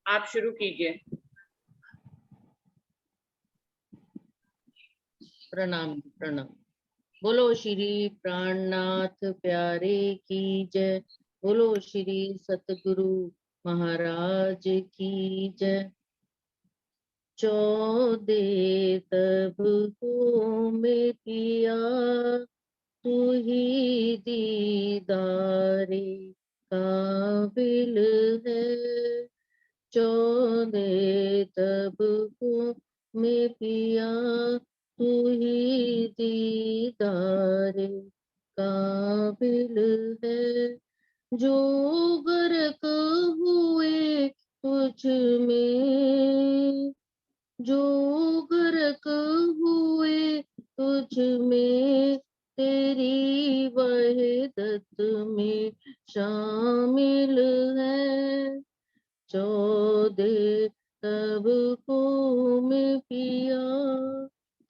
आप शुरू कीजिए। प्रणाम प्रणाम। बोलो श्री प्राणनाथ प्यारे की जय। बोलो श्री सतगुरु महाराज की जय। चौदे तब को में पिया, तू ही दीदारे काबिल है। चौदे तब को में पिया, तू ही दीदारे काबिल है। जो गर्क हुए तुझ में, जो गर्क हुए तुझ में, तेरी वहदत में शामिल है। चौदे तब को में पिया,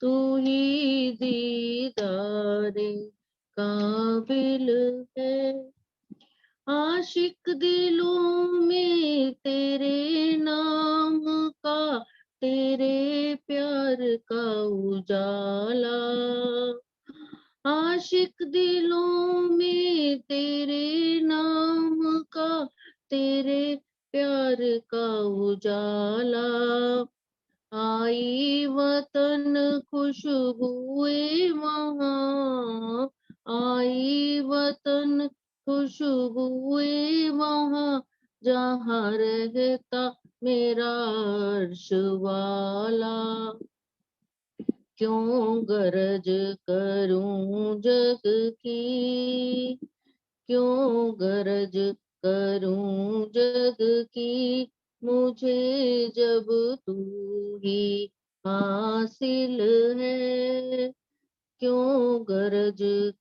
तू ही दीदारे काबिल है। आशिक दिलों में तेरे नाम का, तेरे प्यार का उजाला। आशिक दिलों में तेरे नाम का, तेरे प्यार का उजाला। आई वतन खुशबुए वहाँ, आई वतन खुशबुए वहाँ, जहाँ रहता मेरा अर्श वाला। क्यों गरज करूं जग की, क्यों गरज करूं जग की, मुझे जब तू ही हासिल है। क्यों गरज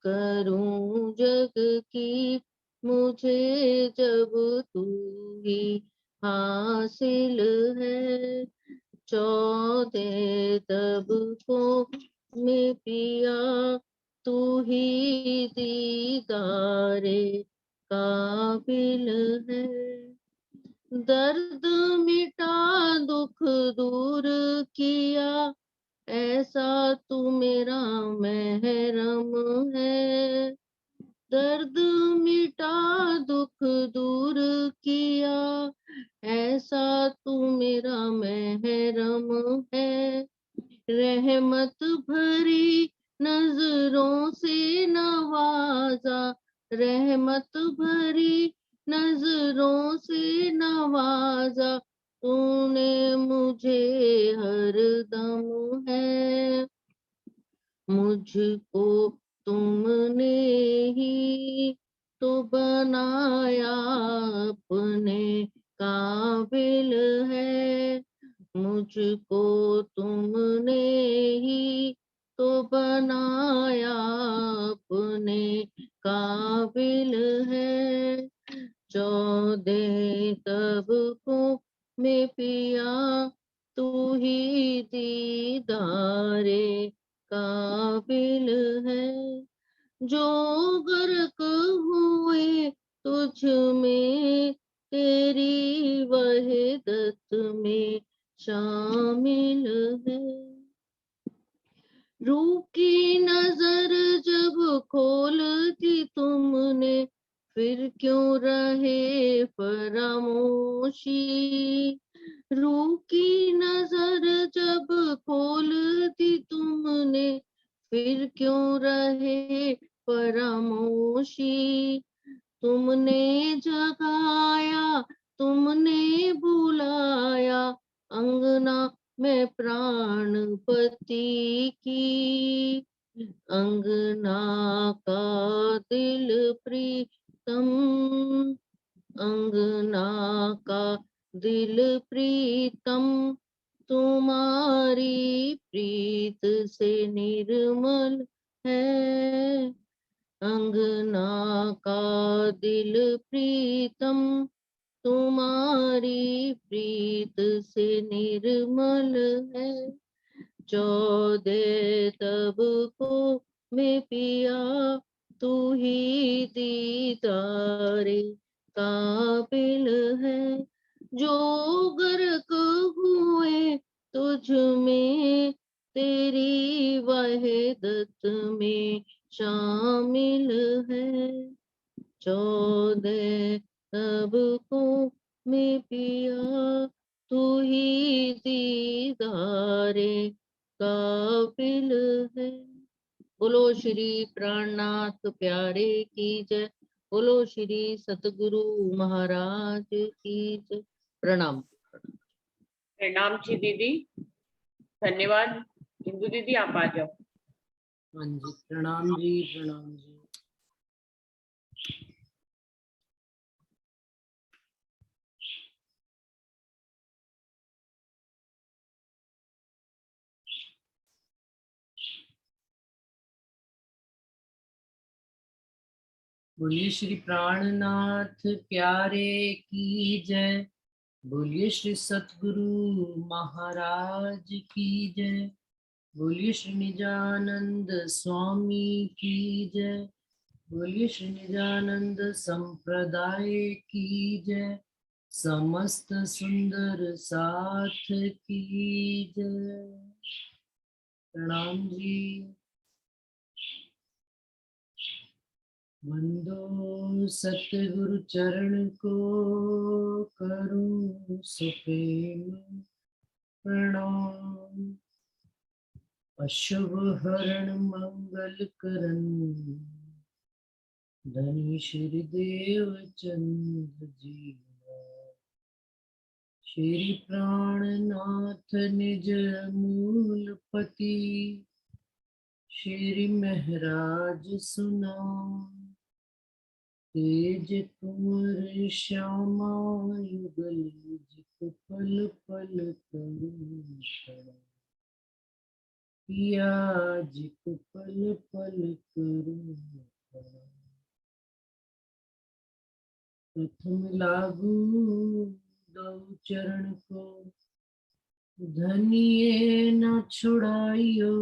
करूं जग की, मुझे जब तू ही हासिल है। चौदे तब को में पिया, तू ही दीदारे काबिल है। दर्द मिटा दुख दूर किया, ऐसा तू मेरा महरम है। दर्द मिटा दुख दूर किया, ऐसा तू मेरा महरम है। रहमत भरी नजरों से नवाजा, रहमत भरी नजरों से नवाजा, तूने मुझे हर दम है। मुझको तुमने ही तो बनाया अपने काबिल है। मुझको तुमने ही तो बनाया अपने काबिल है। चौदे तब को में पिया, तू ही दीदारे काबिल है। जो गर्क हुए तुझ में, तेरी वहदत में शामिल है। रूह की नजर जब खोलती तुमने, फिर क्यों रहे फरामोशी। रूह की नजर जब खोलती तुमने, फिर क्यों रहे फरामोशी। तुमने जगाया, तुमने बुलाया, अंगना में प्राणपति की। अंगना का दिल प्रीतम, अंगना का दिल प्रीतम, तुम्हारी प्रीत से निर्मल है। अंगना का दिल प्रीतम, तुम्हारी प्रीत से निर्मल है। चौदे तब को में पिया, तू ही दीदारे काबिल है। जो तब को मैं पिया तू ही दीदारे काबिल है। बोलो श्री प्राणनाथ प्यारे की जय। बोलो श्री सतगुरु महाराज की जय। प्रणाम। प्रणाम जी दीदी, धन्यवाद। इंदु दीदी आप आ जाओ। हाँ जी, प्रणाम जी, प्रणाम जी। बोलिए श्री प्राणनाथ प्यारे की जय। बोलिए श्री सतगुरु महाराज की जय। बोलिए श्री निजानंद स्वामी की जय। बोलिए श्री निजानंद संप्रदाय की जय। समस्त सुंदर साथ की जय। प्रणाम जी। वंदो सतगुरु चरण को करूं सुप्रेम प्रणाम। अशुभ हरण मंगल करण धनी श्री देव चंद्र जी। श्री प्राणनाथ निज मूलपति श्री महराज सुना। तेज कुंवर श्यामा युगल जित पल पल करुण पिया जित पल पल करुण। प्रथम लागू दो चरण को धनिये न छुड़ाइयो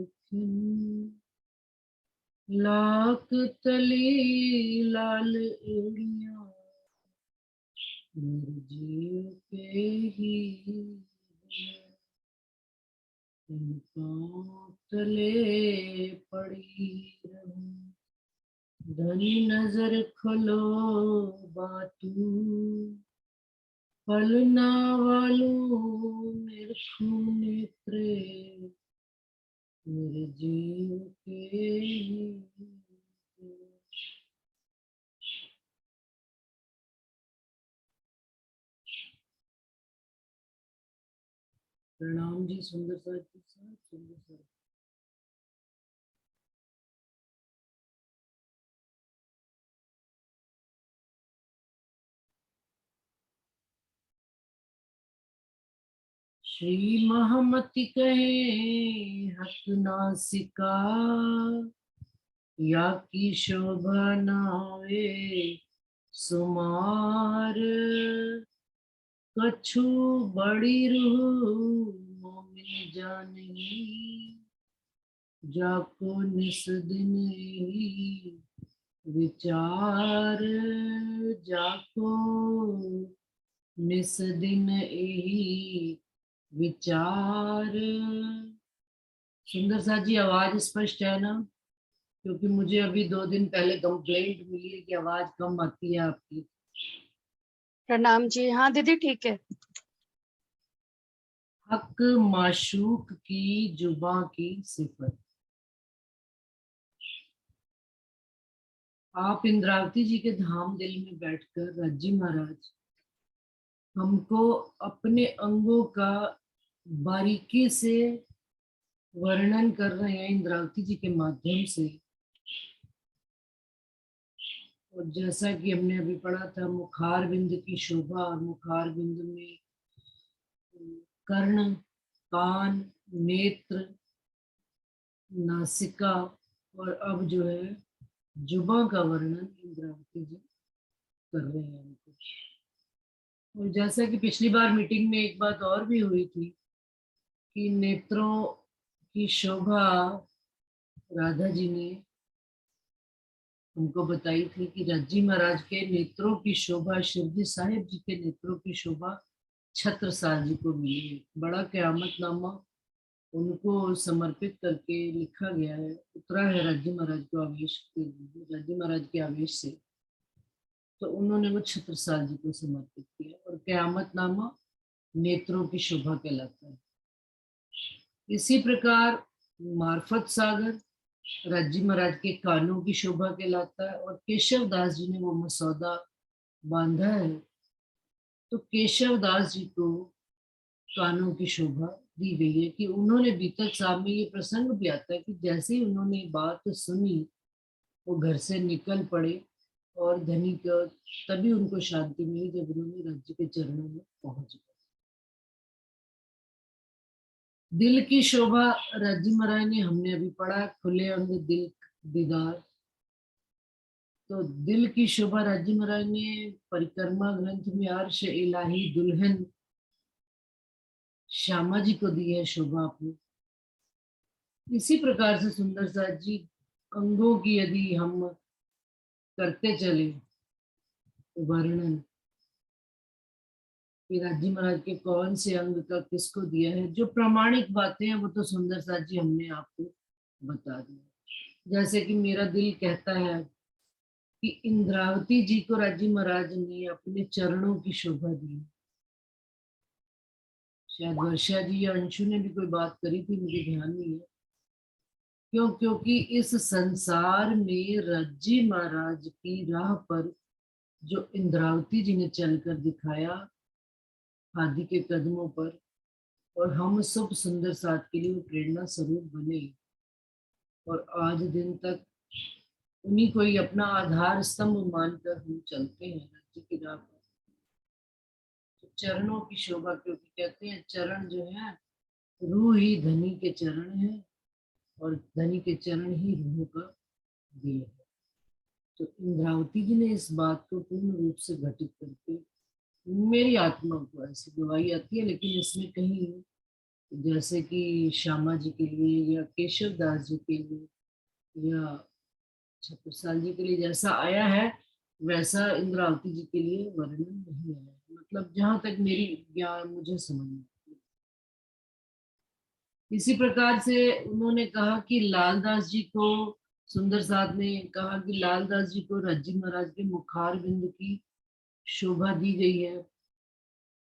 किन। लाख तले लाल एड़िया मेरे जीव के ही तले पड़ी रहूं। धनी नजर खलो बातू पलना वालू निरखू नेत्रे मेरे जीव के ही। प्रणाम जी सुंदर साथ के साथ सुंदर साथ। श्री महामति कहे हक नासिका या की शोभा नावे सुमार। कछु बड़ी रूह मोमिन जानी जाको निस दिन ही विचार। जाको निस दिन ही विचार। सुंदर सा जी आवाज स्पष्ट है ना? क्योंकि मुझे अभी 2 दिन पहले कंप्लेंट मिली है कि आवाज कम आती है आपकी। प्रणाम जी। हाँ दीदी ठीक है। हक माशूक की जुबा की सिफत। आप इंद्रावती जी के धाम दिल में बैठकर राज्जी महाराज हमको अपने अंगों का बारीकी से वर्णन कर रहे हैं इंद्रावती जी के माध्यम से। और जैसा कि हमने अभी पढ़ा था मुखार बिंद की शोभा, और मुखार बिंद में कर्ण, कान, नेत्र, नासिका और अब जो है जुबां का वर्णन इंद्रावती जी कर रहे हैं हमको। और जैसा कि पिछली बार मीटिंग में एक बात और भी हुई थी कि नेत्रों की शोभा राधा जी ने हमको बताई थी कि रज्जी महाराज के नेत्रों की शोभा शिरडी साहिब जी के नेत्रों की शोभा छत्रसाल जी को मिली है। बड़ा क़यामतनामा उनको समर्पित करके लिखा गया है, उतरा है रज्जी महाराज को आवेश, रज्जी महाराज के आवेश से। तो तो उन्होंने वो छत्रसाल जी को समर्पित किया। और क़यामतनामा नेत्रों की शोभा कहलाता है। इसी प्रकार मार्फत सागर राजी महाराज के कानों की शोभा कहलाता है। और केशव दास जी ने वो मसौदा बांधा है, तो केशव दास जी को कानों की शोभा दी गई है कि उन्होंने बीतक साहब में ये प्रसंग भी आता है कि जैसे ही उन्होंने बात सुनी वो घर से निकल पड़े और धनी को तभी उनको शांति मिली जब उन्होंने राज्य के चरणों में पहुंच गए। दिल की शोभा राज्य महाराज ने हमने अभी पढ़ा, खुले अंग दिल दीदार। तो दिल की शोभा राज्य महाराज ने परिक्रमा ग्रंथ में अर्श इलाही दुल्हन श्यामा जी को दी है शोभा अपनी। इसी प्रकार से सुंदर साथ जी अंगों की यदि हम करते चले तो वर्णन कि राज्य महाराज के कौन से अंग का किसको दिया है, जो प्रामाणिक बातें हैं वो तो सुंदर साथ जी हमने आपको बता दिया। जैसे कि मेरा दिल कहता है कि इंद्रावती जी को राज्य महाराज ने अपने चरणों की शोभा दी। शायद वर्षा जी या अंशु ने भी कोई बात करी थी, मुझे ध्यान नहीं है। क्यों? क्योंकि इस संसार में राज्य महाराज की राह पर जो इंद्रावती जी ने चलकर दिखाया आदि के कदमों पर, और हम सब सुंदर साथ के लिए वो प्रेरणा स्वरूप बने और आज दिन तक उन्हीं को ही अपना आधार स्तंभ मानकर हम चलते हैं राज्य की राह पर। तो चरणों की शोभा, क्योंकि कहते हैं चरण जो है रूह ही धनी के चरण है और धनी के चरण ही रूह का दिल है। तो इंद्रावती जी ने इस बात को पूर्ण रूप से घटित करके मेरी आत्मा को ऐसी गवाही आती है। लेकिन इसमें कहीं जैसे कि श्यामा जी के लिए या केशव दास जी के लिए या छत्रसाल जी के लिए जैसा आया है वैसा इंद्रावती जी के लिए वर्णन नहीं आया, मतलब जहां तक मेरी ज्ञान मुझे समझ में। इसी प्रकार से उन्होंने कहा कि लालदास जी को, सुंदर साथ ने कहा कि लालदास जी को राज्य महाराज के मुखार बिंद की शोभा दी गई है।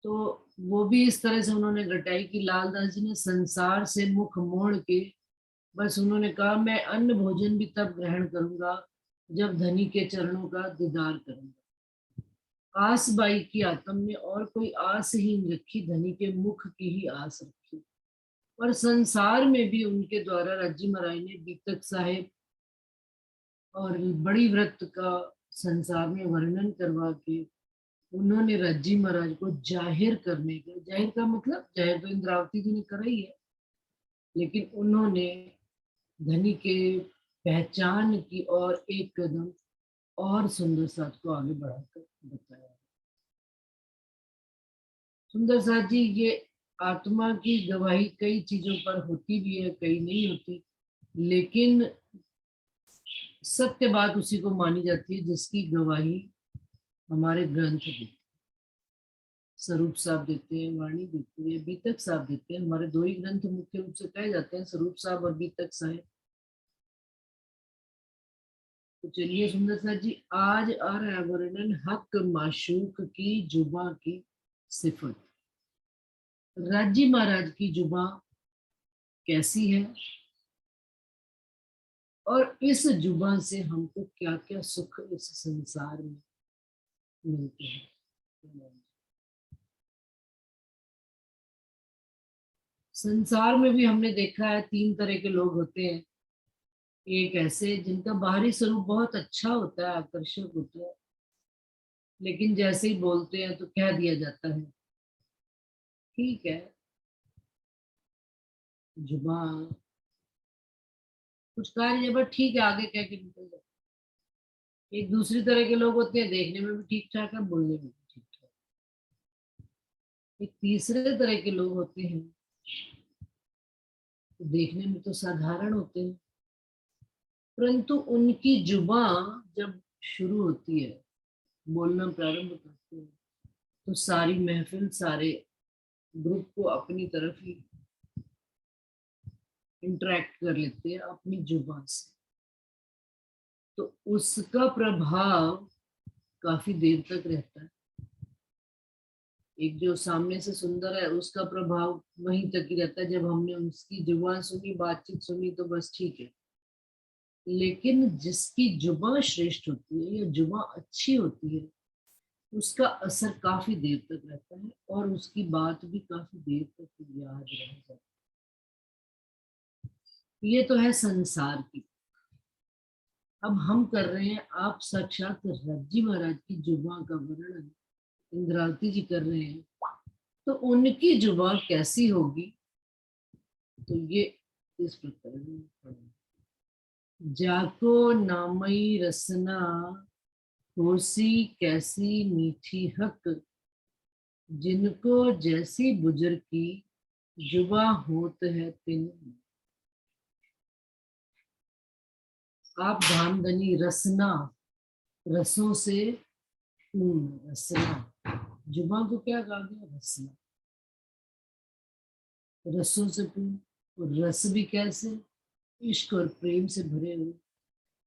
तो वो भी इस तरह से उन्होंने घटाई कि लालदास जी ने संसार से मुख मोड़ के बस उन्होंने कहा मैं अन्न भोजन भी तब ग्रहण करूंगा जब धनी के चरणों का दीदार करूंगा। आस बाई की आत्म ने और कोई आस ही नहीं रखी, धनी के मुख की ही आस रखी। और संसार में भी उनके द्वारा राज्य महाराज ने बीतक साहेब और बड़ी व्रत का संसार में वर्णन करवा के उन्होंने राज्य महाराज को जाहिर करने का, जाहिर का मतलब जाहिर तो इंद्रावती जी ने करा ही है, लेकिन उन्होंने धनी के पहचान की और एक कदम और सुंदर साथ को आगे बढ़ाकर बताया। सुंदर साथ जी, ये आत्मा की गवाही कई चीजों पर होती भी है, कई नहीं होती, लेकिन सत्य बात उसी को मानी जाती है जिसकी गवाही हमारे ग्रंथ देते हैं। स्वरूप साहब देते हैं, वाणी देती है, बीतक साहब देते हैं। हमारे दो ही ग्रंथ मुख्य रूप से कहे जाते हैं, स्वरूप साहब और बीतक साहब। तो चलिए सुंदर साहब जी, आज आ रहा है वर्णन हक माशूक की जुबा की सिफत। राज्य महाराज की जुबा कैसी है और इस जुबा से हमको क्या क्या सुख इस संसार में मिलते हैं। संसार में भी हमने देखा है तीन तरह के लोग होते हैं। एक ऐसे जिनका बाहरी स्वरूप बहुत अच्छा होता है, आकर्षक होता है, लेकिन जैसे ही बोलते हैं तो कह दिया जाता है ठीक है, जुबान कुछ कहा नहीं, बट ठीक है आगे कह के निकल जाए। एक दूसरी तरह के लोग होते हैं, देखने में भी ठीक ठाक है, बोलने में भी ठीक ठाक। एक तीसरे तरह के लोग होते हैं, तो देखने में तो साधारण होते हैं, परंतु उनकी जुबान जब शुरू होती है, बोलना प्रारंभ करते हैं, तो सारी महफिल, सारे ग्रुप को अपनी तरफ ही इंटरेक्ट कर लेते हैं अपनी जुबान से। तो उसका प्रभाव काफी देर तक रहता है। एक जो सामने से सुंदर है उसका प्रभाव वहीं तक ही रहता है। जब हमने उसकी जुबान सुनी, बातचीत सुनी तो बस ठीक है। लेकिन जिसकी जुबान श्रेष्ठ होती है या जुबान अच्छी होती है, उसका असर काफी देर तक रहता है और उसकी बात भी काफी देर तक याद रह जाती है। ये तो है संसार की। अब हम कर रहे हैं, आप साक्षात रज्जी महाराज की जुबान का वर्णन इंद्रावती जी कर रहे हैं, तो उनकी जुबान कैसी होगी? तो ये इस प्रकार है। जाको नामई रसना होसी कैसी मीठी हक, जिनको जैसी बुजुर्ग की जुबा होत है तिन। आप धामधनी रसना, रसों से पूर्ण, रसना, जुबा को क्या कहा गया? रसना, रसों से पूर्ण। और रस भी कैसे? इश्क और प्रेम से भरे हुए।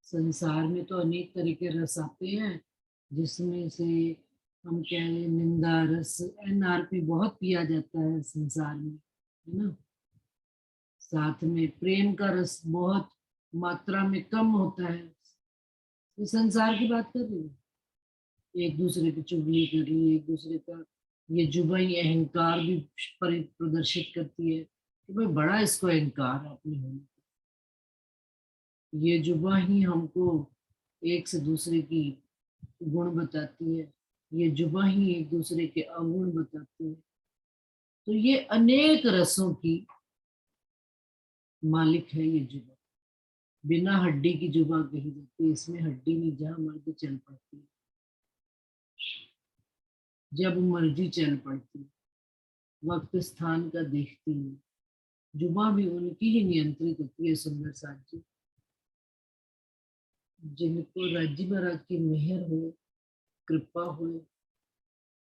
संसार में तो अनेक तरह के रस आते हैं, जिसमें से हम कह रहे निंदा रस, एनआरपी बहुत पिया जाता है संसार में, है ना। साथ में प्रेम का रस बहुत मात्रा में कम होता है। ये संसार की बात कर रही हूँ। एक दूसरे की चुगली कर रही है, एक दूसरे का ये जुबानी अहंकार भी प्रदर्शित करती है कि भाई बड़ा इसको अहंकार है अपने होने। ये जुबा ही हमको एक से दूसरे की गुण बताती है, ये जुबा ही एक दूसरे के अवगुण बताती है। तो ये अनेक रसों की मालिक है ये जुबा। बिना हड्डी की जुबा कही जाती है, इसमें हड्डी नहीं, जहां मर्जी चल पड़ती है, जब मर्जी चल पड़ती है, वक्त स्थान का देखती है। जुबा भी उनकी ही नियंत्रित होती है। सुंदर साथ जी, जिनको राज्य महाराज की मेहर हो, कृपा हो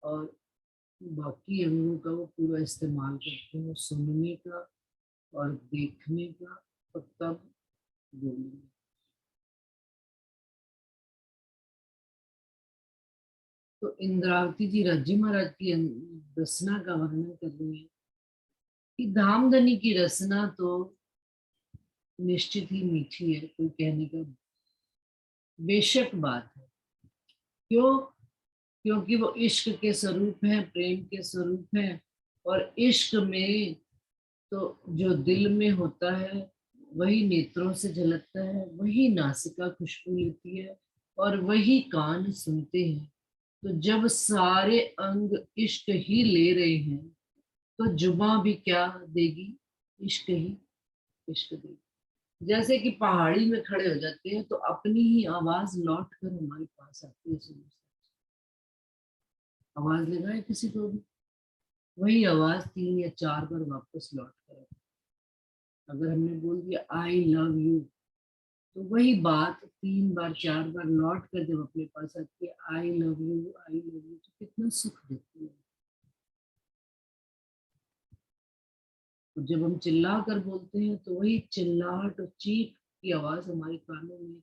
और बाकी अंगों का वो पूरा इस्तेमाल करते हैं, सुनने का और देखने का और तब बोलने। तो इंद्रावती जी राज्य महाराज की रसना का वर्णन कर रही है कि धामधनी की रसना तो निश्चित ही मीठी है, कोई कहने का बेशक बात है। क्यों? क्योंकि वो इश्क के स्वरूप है, प्रेम के स्वरूप है। और इश्क में तो जो दिल में होता है वही नेत्रों से झलकता है, वही नासिका खुशबू लेती है और वही कान सुनते हैं। तो जब सारे अंग इश्क ही ले रहे हैं तो जुबां भी क्या देगी? इश्क ही इश्क देगी। जैसे कि पहाड़ी में खड़े हो जाते हैं तो अपनी ही आवाज लौट कर हमारे पास आती है। आवाज लगाए किसी को भी, वही आवाज 3 या 4 बार वापस लौट कर। अगर हमने बोल दिया आई लव यू, तो वही बात 3 बार 4 बार लौट कर जब अपने पास आती है, I love you, I love you, तो कितना सुख देती है। और जब हम चिल्ला कर बोलते हैं तो वही चिल्लाहट और चीख की आवाज हमारे कानों में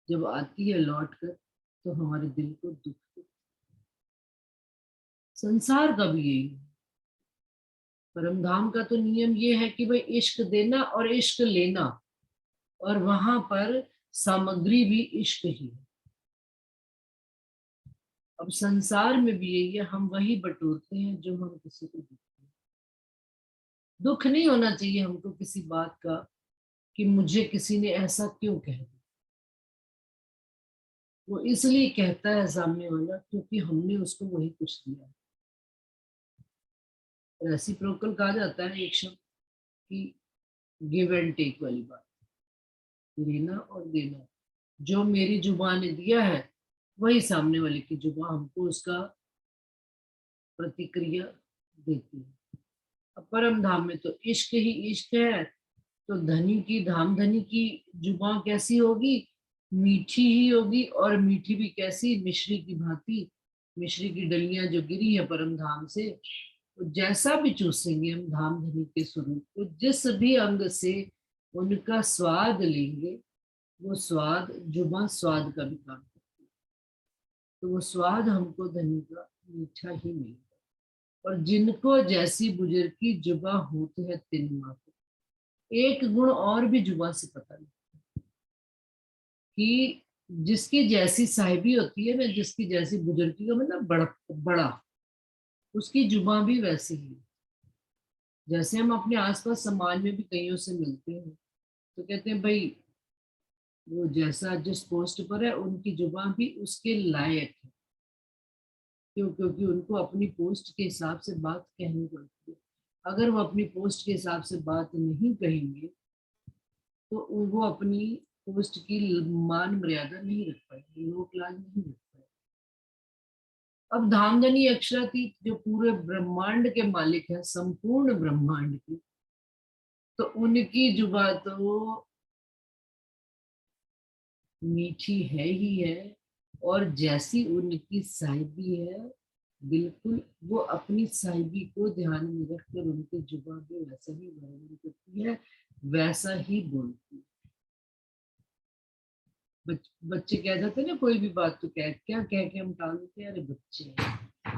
जब आती है लौट कर, तो हमारे दिल को दुख देती है। संसार का भी यही है। परमधाम का तो नियम ये है कि भाई इश्क देना और इश्क लेना, और वहां पर सामग्री भी इश्क ही है। अब संसार में भी यही है, हम वही बटोरते हैं जो हम किसी को देते हैं। दुख नहीं होना चाहिए हमको किसी बात का कि मुझे किसी ने ऐसा क्यों कह दिया। वो इसलिए कहता है सामने वाला क्योंकि हमने उसको वही कुछ दिया। रेसिप्रोकल कहा जाता है एक शब्द कि गिव एंड टेक वाली बात, लेना और देना। जो मेरी जुबान ने दिया है वही सामने वाले की जुबान हमको उसका प्रतिक्रिया देती है। अब परम धाम में तो इश्क ही इश्क है, तो धनी की धामधनी की जुबान कैसी होगी? मीठी ही होगी। और मीठी भी कैसी? मिश्री की भांति। मिश्री की डलियां जो गिरी है परम धाम से, तो जैसा भी चूसेंगे हम धामधनी के स्वरूप को, जिस भी अंग से उनका स्वाद लेंगे, वो स्वाद जुबान स्वाद का भी काम करती है। तो वो स्वाद हमको धनी का मीठा ही मिलेगा। और जिनको जैसी बुजुर्ग की जुबा होते है तिन माफक, एक गुण और भी जुबा से पता लगता है कि जिसकी जैसी साहिबी होती है ना, जिसकी जैसी बुजुर्गी का मतलब बड़ा, उसकी जुबा भी वैसी ही है। जैसे हम अपने आसपास समाज में भी कईयों से मिलते हैं तो कहते हैं भाई वो जैसा जिस पोस्ट पर है उनकी जुबान भी उसके लायक है। क्यों? क्योंकि उनको अपनी पोस्ट के हिसाब से बात कहनी पड़ती है। अगर वो अपनी पोस्ट के हिसाब से बात नहीं कहेंगे तो वो अपनी पोस्ट की मान मर्यादा नहीं रख पाएंगे, लोक लाज नहीं रख पाएंगे। अब धामधनी अक्षरातीत जो पूरे ब्रह्मांड के मालिक है, संपूर्ण ब्रह्मांड के, तो उनकी जुबा तो मीठी है ही है। और जैसी उनकी साहिबी है, बिल्कुल वो अपनी साहिबी को ध्यान में रखकर उनके जुबान पे वैसा ही वर्णन करती है, वैसा ही बोलती है। बच्चे कह जाते हैं ना कोई भी बात, तो क्या कह के हम टाल देते हैं, अरे बच्चे हैं।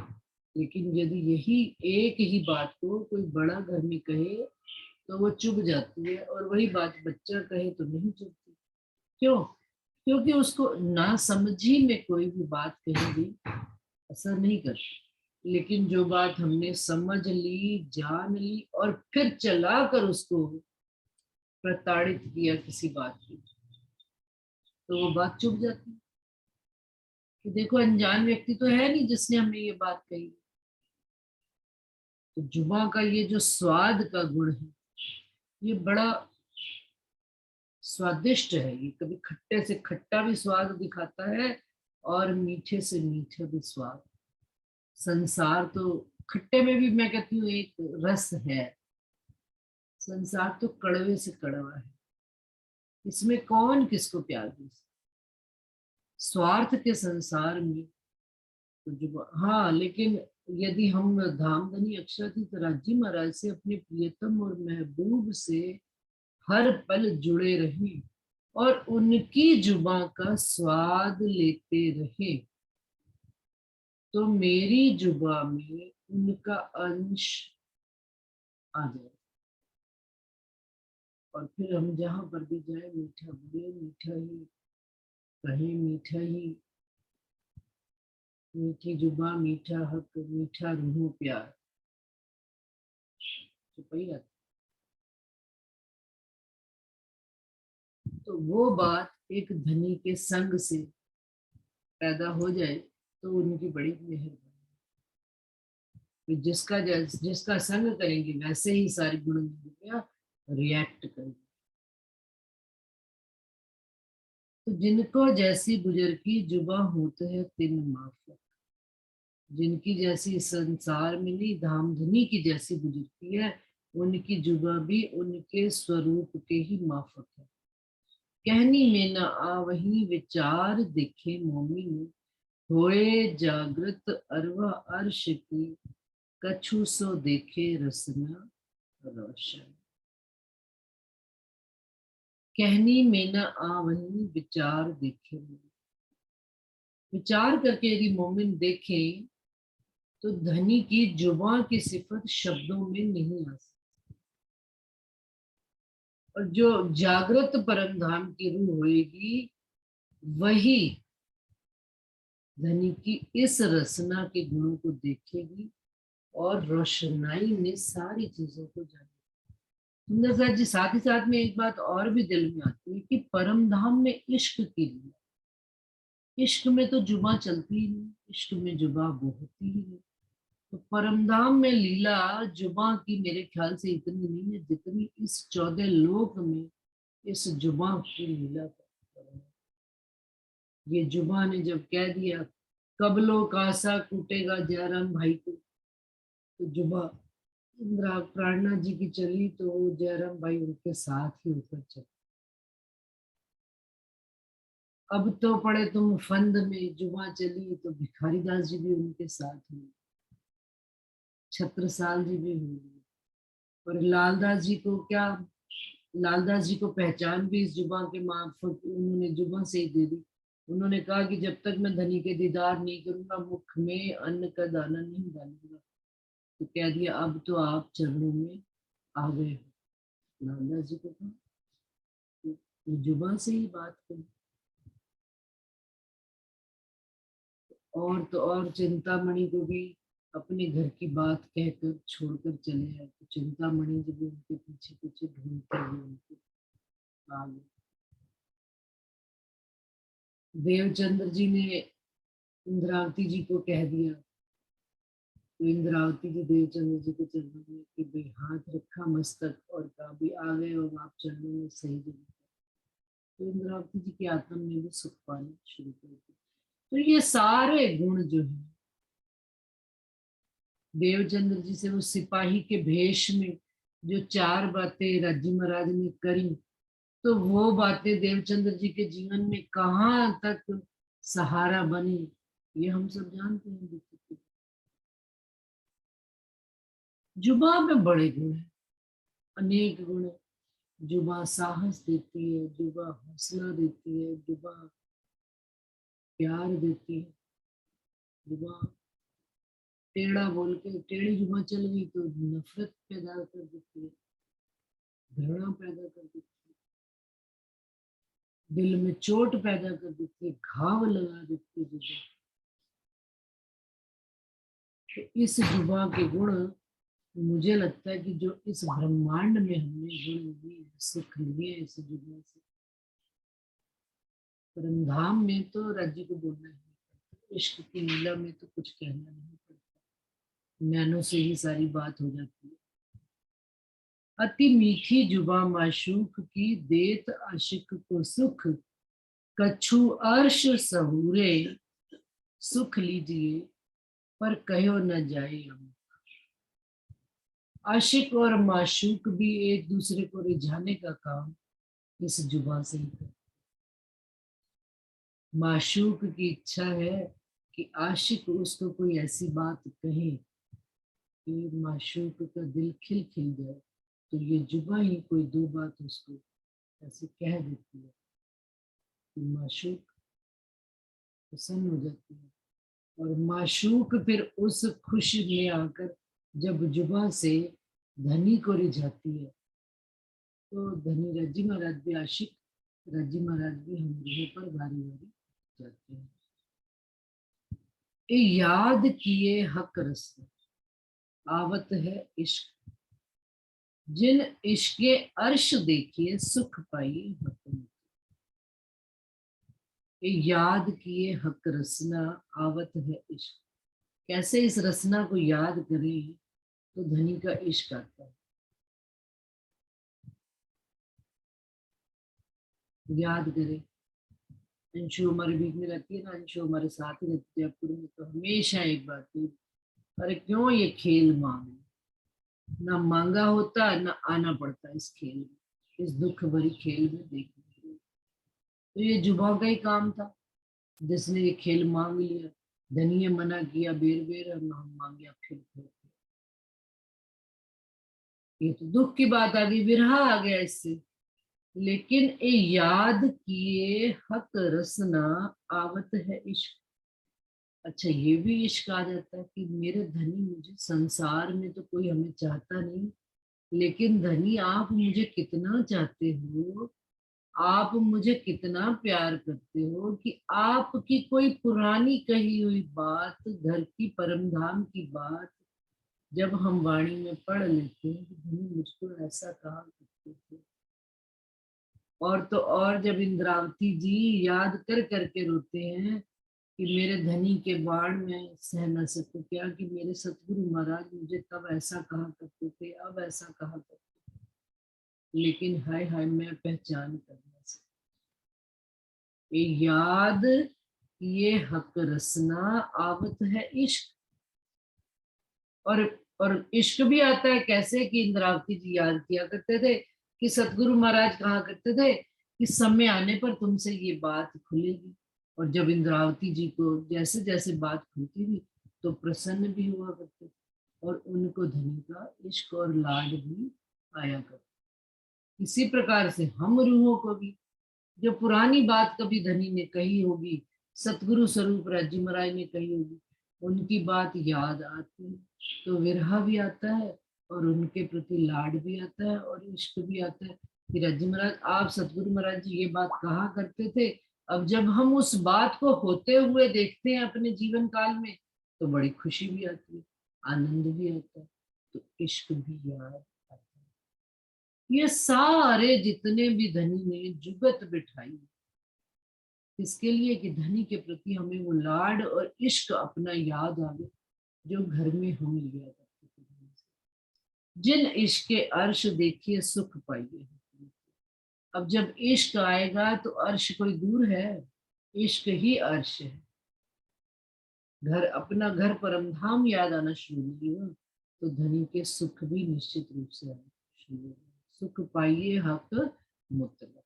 लेकिन यदि यही एक ही बात को कोई बड़ा घर में कहे तो वो चुभ जाती है, और वही बात बच्चा कहे तो नहीं चुभती। क्यों? क्योंकि उसको ना समझी में कोई भी बात कहीं भी असर नहीं करती। लेकिन जो बात हमने समझ ली, जान ली और फिर चलाकर उसको प्रताड़ित किया किसी बात की, तो वो बात चुभ जाती है कि देखो अनजान व्यक्ति तो है नहीं जिसने हमें ये बात कही। तो जुबा का ये जो स्वाद का गुण है, ये बड़ा स्वादिष्ट है। ये कभी खट्टे से खट्टा भी स्वाद दिखाता है और मीठे से मीठा भी स्वाद। संसार तो खट्टे में भी मैं कहती हूँ एक रस है, संसार तो कड़वे से कड़वा है। इसमें कौन किसको प्यार दे सकता? स्वार्थ के संसार में तो जो, हाँ, लेकिन यदि हम धामधनी अक्षरातीत राजी महाराज से, अपने प्रियतम और महबूब से हर पल जुड़े रहें और उनकी जुबा का स्वाद लेते रहें, तो मेरी जुबा में उनका अंश आ जाए। और फिर हम जहां पर भी जाए मीठा बोले, मीठा ही कहें, मीठा ही, मीठी जुबा, मीठा हक, मीठा रूह प्यार, चुप ही रहता। तो वो बात एक धनी के संग से पैदा हो जाए तो उनकी बड़ी मेहरबानी। जिसका संग करेंगे वैसे ही सारी गुण रिएक्ट करेंगे। तो जिनको जैसी बुजुर्गी जुबा होते हैं तिन माफक, जिनकी जैसी संसार में नहीं धामधनी की जैसी बुजुर्गी है, उनकी जुबा भी उनके स्वरूप के ही माफक है। कहनी में न आवही विचार देखे मोमिन, होए जागृत अरवा अर्श की, कछु सो देखे रसना रोशन। कहनी में न आवही विचार देखे, विचार करके यदि मोमिन देखे तो धनी की जुबान की सिफत शब्दों में नहीं आ सकती। और जो जागृत परम धाम की रूह होएगी, वही धनी की इस रसना के गुणों को देखेगी और रोशनाई में सारी चीजों को जानेगी। सुंदर सर जी, साथ ही साथ में एक बात और भी दिल में आती है कि परम धाम में इश्क की लीला, इश्क में तो जुबा चलती ही नहीं, इश्क में जुबा बोहती ही नहीं। तो परमधाम में लीला जुबा की मेरे ख्याल से इतनी नहीं है जितनी इस 14 लोक में इस जुबा की लीला का। ये जुबा ने जब कह दिया कबलो कासा कूटेगा जयराम भाई को, तो जुबा इंदिरा प्राणा जी की चली तो वो जयराम भाई उनके साथ ही ऊपर चले। अब तो पड़े तुम फंद में, जुबा चली तो भिखारी दास जी भी उनके साथ हुए, छत्रसाल जी भी हुए। और लालदास जी को क्या, लालदास जी को पहचान भी इस जुबा के मार्फत उन्होंने जुबा से ही दे दी। उन्होंने कहा कि जब तक मैं धनी के दीदार नहीं करूंगा मुख में अन्न का दाना नहीं डालूंगा। तो कह दिया अब तो आप चरणों में आ गए हो। नारदा जी को कहा तो जुबान से ही बात करी। और तो और चिंतामणि को भी अपने घर की बात कहकर छोड़कर चले आए। तो चिंतामणि जब उनके पीछे पीछे ढूंढते हुए उनके आ गए। देवचंद्र जी ने इंद्रावती जी को कह दिया। तो इंद्रावती जी देवचंद्र जी को चरणों में कि भाई हाथ रखा मस्तक और कहा भी आ गए और आप चरणों में सही जगह। तो इंद्रावती जी की आत्मा में भी सुख पाना शुरू कर दिया। तो ये सारे गुण जो है देवचंद्र जी से वो सिपाही के भेष में जो 4 बातें राज्य महाराज ने करी, तो वो बातें देवचंद्र जी के जीवन में कहाँ तक सहारा बनी ये हम सब जानते हैं। जुबा में बड़े गुण है, अनेक गुण है। जुबा साहस देती है, जुबा हौसला देती है, जुबा प्यार देती है। जुबा टेढ़ा बोल के टेढ़ी जुबा चल गई तो नफरत पैदा कर देती है, घृणा पैदा कर देती है, दिल में चोट पैदा कर देती है, घाव लगा देती है जुबा। तो इस जुबा के गुण मुझे लगता है कि जो इस ब्रह्मांड में हमने गुण लिए सुख लिए इस जुबा से, परमधाम में तो राज्य को बोलना ही पड़ता, इश्क की लीला में तो कुछ कहना नहीं पड़ता, नैनो से ही सारी बात हो जाती है। अति मीठी जुबा माशूक की देत आशिक को सुख, कछु अर्श सहूरे सुख लीजिए पर कहो न जाए हम। आशिक और माशूक भी एक दूसरे को रिझाने का काम इस जुबा से ही करते। माशूक की इच्छा है कि आशिक उसको कोई ऐसी बात कहे कि माशूक का दिल खिल खिल जाए, तो ये जुबा ही कोई 2 बात उसको ऐसे कह देती है कि माशूक प्रसन्न हो जाती है। और माशूक फिर उस खुशी में आकर जब जुबा से धनी को रिझाती है, तो धनी रज्जी महाराज भी आशिक, रज्जी महाराज भी हम पर बारी बारी जाते हैं। ए याद किए हक रस्म आवत है इश्क, जिन इश्के अर्श देखिए सुख पाइए हक। याद किए हक रसना आवत है इश्क, कैसे इस रसना को याद करें तो धनी का इश्क आता है। याद करें, अंशु हमारे बीच में रहती है ना, अंशु हमारे साथ ही रहती है जयपुर में, तो हमेशा एक बात है, अरे क्यों ये खेल मांगे, ना मांगा होता ना आना पड़ता इस खेल में, इस दुख भरी खेल में देखने के लिए। तो ये जुबा का ही काम था, जिसने ये खेल मांग लिया, धनी मना किया बेर बेर और हम मांगे फिर। ये तो दुख की बात आ गई, विरहा आ गया इससे। लेकिन ए याद किए हक रसना आवत है इश्क, अच्छा ये भी इश्क आ जाता है कि मेरे धनी मुझे, संसार में तो कोई हमें चाहता नहीं, लेकिन धनी आप मुझे कितना चाहते हो, आप मुझे कितना प्यार करते हो कि आपकी कोई पुरानी कही हुई बात, घर की परमधाम की बात जब हम वाणी में पढ़ लेते हैं कि धनी मुझको ऐसा कहा करते थे। और तो और जब इंद्रावती जी याद कर करके रोते हैं कि मेरे धनी के बाण में सह न सकूं, क्या कि मेरे सतगुरु महाराज मुझे तब ऐसा कहा करते थे, अब ऐसा कहा करते थे, लेकिन हाय हाय मैं पहचान कर न सकी। ये याद ये हक रसना आवत है इश्क। और इश्क भी आता है कैसे कि इंद्रावती जी याद किया करते थे कि सतगुरु महाराज कहा करते थे कि समय आने पर तुमसे ये बात खुलेगी। और जब इंद्रावती जी को जैसे जैसे बात खुलती थी तो प्रसन्न भी हुआ करते और उनको धनी का इश्क और लाड भी आया करता। इसी प्रकार से हम रूहों को भी जो पुरानी बात कभी धनी ने कही होगी, सतगुरु स्वरूप राज्य महाराज ने कही होगी, उनकी बात याद आती है तो विरहा भी आता है और उनके प्रति लाड भी आता है और इश्क भी आता है कि राज्य महाराज आप सतगुरु महाराज जी ये बात कहा करते थे। अब जब हम उस बात को होते हुए देखते हैं अपने जीवन काल में तो बड़ी खुशी भी आती है, आनंद भी आता है, तो इश्क भी याद आता है। ये सारे जितने भी धनी ने जुगत बिठाई इसके लिए कि धनी के प्रति हमें वो लाड और इश्क अपना याद आवे जो घर में हम लिया करते थे। जिन इश्क के अर्श देखिए सुख पाइए। अब जब इश्क आएगा तो अर्श कोई दूर है, इश्क ही अर्श है। घर अपना घर परमधाम याद आना शुरू हुआ तो धनी के सुख भी निश्चित रूप से आना शुरू हो। सुख पाइए हक मुतलक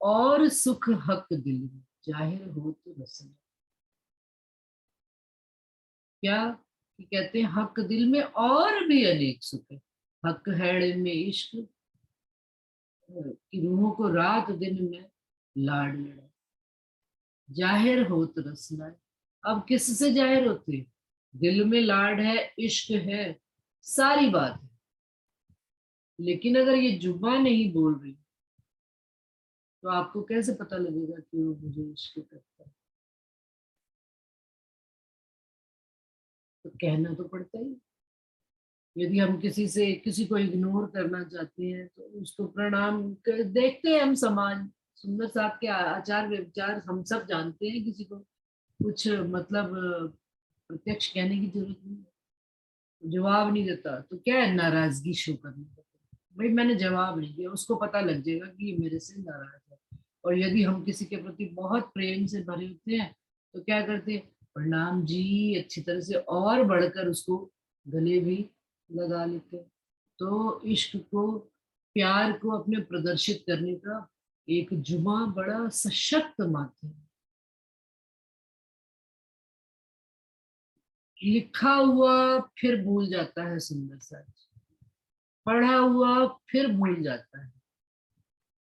और सुख हक दिल में जाहिर हो तो रसना। क्या कि कहते हैं हक दिल में और भी अनेक सुख है। हक है में इश्क कि रूहों को रात दिन में लाड लड़ा, जाहिर हो तो रसना। अब किससे जाहिर होते? दिल में लाड है, इश्क है, सारी बात है, लेकिन अगर ये जुबान नहीं बोल रही तो आपको कैसे पता लगेगा कि वो मुझे इश्क करता है? तो कहना तो पड़ता ही। यदि हम किसी को इग्नोर करना चाहते हैं तो उसको प्रणाम देखते हैं हम समाज, सुंदर साहब के आचार व्यवचार हम सब जानते हैं, किसी को कुछ मतलब प्रत्यक्ष कहने की जरूरत नहीं है। जवाब नहीं देता तो क्या है, नाराजगी शो करने का। भाई मैंने जवाब नहीं दिया, उसको पता लग जाएगा कि ये मेरे से नाराज है। और यदि हम किसी के प्रति बहुत प्रेम से भरे होते हैं तो क्या करते हैं, प्रणाम जी अच्छी तरह से और बढ़कर उसको गले भी लगा लेते हैं। तो इश्क को, प्यार को अपने प्रदर्शित करने का एक जुमा बड़ा सशक्त माध्यम है। लिखा हुआ फिर भूल जाता है सुंदर सा, पढ़ा हुआ फिर भूल जाता है,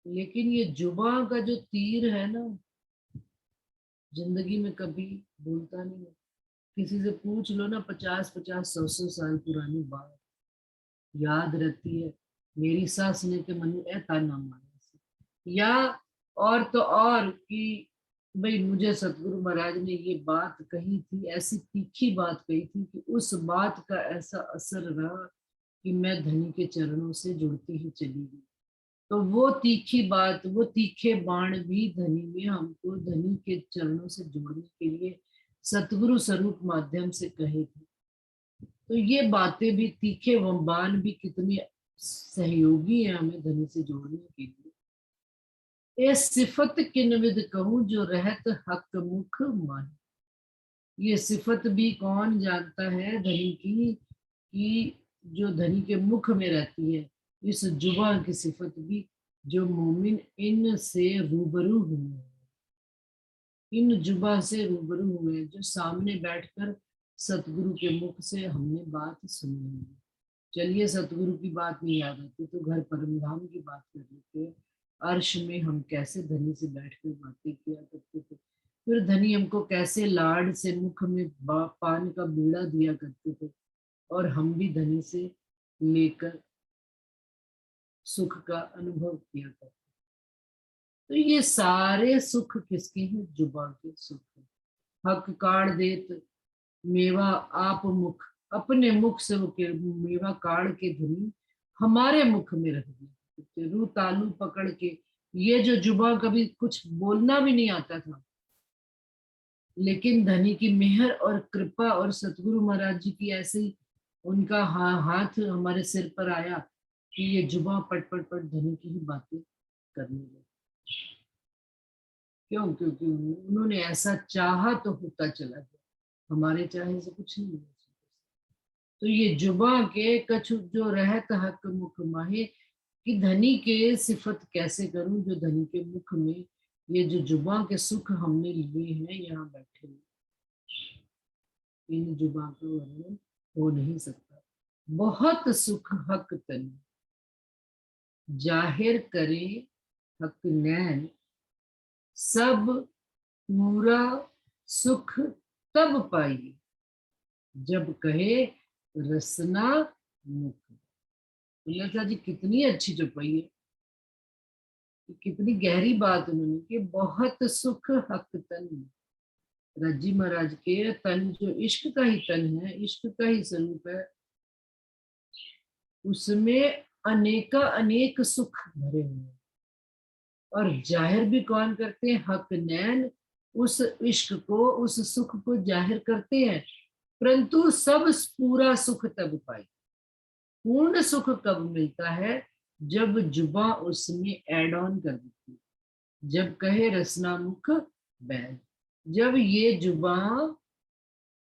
लेकिन ये जुबान का जो तीर है ना, जिंदगी में कभी भूलता नहीं है। किसी से पूछ लो ना 50-50, 100-100 साल पुरानी बात याद रहती है। मेरी सास ने के मन ऐता ना माना, या और तो और कि भाई मुझे सतगुरु महाराज ने ये बात कही थी, ऐसी तीखी बात कही थी कि उस बात का ऐसा असर रहा कि मैं धनी के चरणों से जुड़ती ही चली गई। तो वो तीखी बात, वो तीखे बाण भी धनी में हमको धनी के चरणों से जोड़ने के लिए सतगुरु स्वरूप माध्यम से कहे थे। तो ये बातें भी, तीखे बाण भी कितने सहयोगी है हमें धनी से जोड़ने के लिए। ये सिफत किन विद कहूं जो रहत हक मुख माही। ये सिफत भी कौन जानता है धनी की, कि जो धनी के मुख में रहती है। इस जुबान की सिफत भी जो मोमिन इन से रूबरू हुए, इन जुबा से रूबरू हुए, जो सामने बैठकर सतगुरु के मुख से हमने बात सुनी है। चलिए सतगुरु की बात नहीं याद आती तो घर परमधाम की बात कर लेते हैं। अर्श में हम कैसे धनी से बैठकर बातें किया करते थे, फिर धनी हमको कैसे लाड से मुख में पान का बीड़ा दिया करते थे और हम भी धनी से लेकर सुख का अनुभव किया करते। तो ये सारे सुख किसके हैं? जुबा के सुख हैं। हक काढ़ देत मेवा आप मुख, अपने मुख से वो मेवा काढ़ के धनी हमारे मुख में रख दिया। रू तालू पकड़ के, ये जो जुबा कभी कुछ बोलना भी नहीं आता था, लेकिन धनी की मेहर और कृपा और सतगुरु महाराज जी की ऐसी उनका हाथ हमारे सिर पर आया कि ये जुबा पट पट पट धनी की ही बातें करने लगी। क्यों? क्योंकि उन्होंने ऐसा चाहा तो होता चला गया, हमारे चाहे से कुछ नहीं है। तो ये जुबा के कछु जो रहत हक मुख माहे, कि धनी के सिफत कैसे करूं जो धनी के मुख में ये जो जुबा के सुख हमने लिए हैं यहाँ बैठे, इन जुबा का वर्णन हो नहीं सकता। बहुत सुख हक तन जाहिर करे हक नैन, सब पूरा सुख तब पाइए जब कहे रसना मुख। लता जी कितनी अच्छी चौपाई है, कितनी गहरी बात उन्होंने कि बहुत सुख हक तन। रज्जी महाराज के तन जो इश्क का ही तन है, इश्क का ही स्वरूप है, उसमें अनेका अनेक सुख भरे हुए हैं। और जाहिर भी कौन करते हैं? हक नैन उस इश्क को, उस सुख को जाहिर करते हैं। परंतु सब पूरा सुख तब पाई। पूर्ण सुख कब मिलता है? जब जुबां उसमें ऐड ऑन कर देती है, जब कहे रसना मुख बैन। जब ये जुबां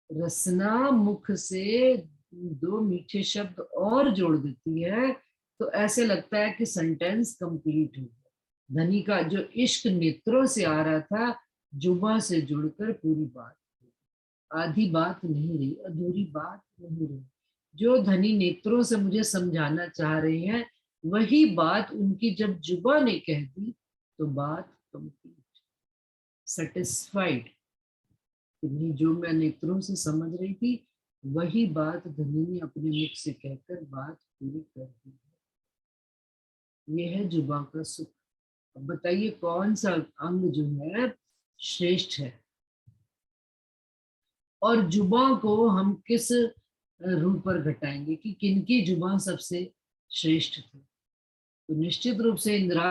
रसना मुख से दो मीठे शब्द और जोड़ देती है तो ऐसे लगता है कि सेंटेंस कंप्लीट हो गया। धनी का जो इश्क नेत्रों से आ रहा था, जुबां से जुड़कर पूरी बात, आधी बात नहीं रही, अधूरी बात नहीं रही। जो धनी नेत्रों से मुझे समझाना चाह रहे हैं, वही बात उनकी जब जुबां ने कह दी तो बात कंप्लीट, सेटिस्फाइड। जो मैं नेत्रों से समझ रही थी, वही बात धनी ने अपने मुख से कहकर बात पूरी कर दी है। ये है जुबां का सुख। अब बताइए कौन सा अंग जो है श्रेष्ठ है, और जुबां को हम किस रूप पर घटाएंगे कि किनकी जुबां सबसे श्रेष्ठ थी? तो निश्चित रूप से इंद्रा